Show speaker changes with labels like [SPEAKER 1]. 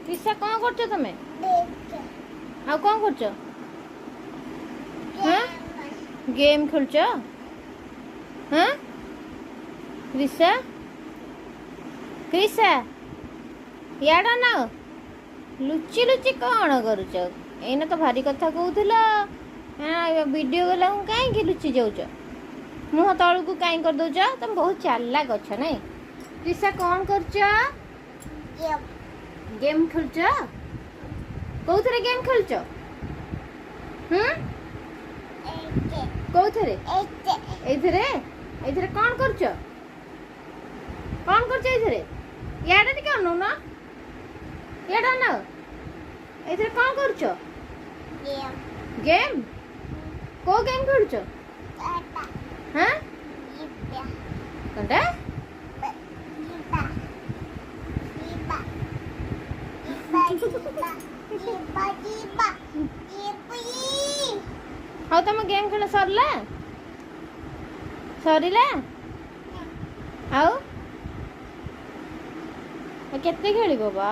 [SPEAKER 1] ରିସା କ'ଣ କରୁଛ ତମେ? ଆଉ କ'ଣ କରୁଛ? ହଁ ଗେମ୍ ଖେଳୁଛ? ହଁ ରିସା ରିସା ଇଆଡ଼ ନା ଲୁଚି ଲୁଚି କ'ଣ କରୁଛ? ଏଇନା ତ ଭାରି କଥା କହୁଥିଲ। ଭିଡ଼ିଓ ଗଲାକୁ କାହିଁକି ଲୁଚି ଯାଉଛ? ମୁହଁ ତଳକୁ କାହିଁ କରିଦେଉଛ? ତମେ ବହୁତ ଚାଲାକ ଅଛ ନାଇଁ? ରିସା କ'ଣ କରୁଛ? ଗେମ୍ ଖେଳୁଛ? କୋଉଥିରେ ଗେମ୍ ଖେଳୁଛ? କୋଉଥିରେ? ଏଇଥିରେ? ଏଇଥିରେ କ'ଣ କରୁଛ? କ'ଣ କରୁଛ ଏଇଥିରେ? ଇଆଡ଼େ ଟିକେ ଅନଉନ। ଇଆଡ଼େ ଅନାଅ। ଏଇଥିରେ କ'ଣ କରୁଛ? ଗେମ୍? କୋଉ ଗେମ୍ ଖେଳୁଛ? ହଁ କ'ଣଟା? ହଉ ତମ ଗେମ୍ ଖେଳ ସରିଲା? ସରିଲା? ଆଉ କେତେ ଖେଳିବ ବା?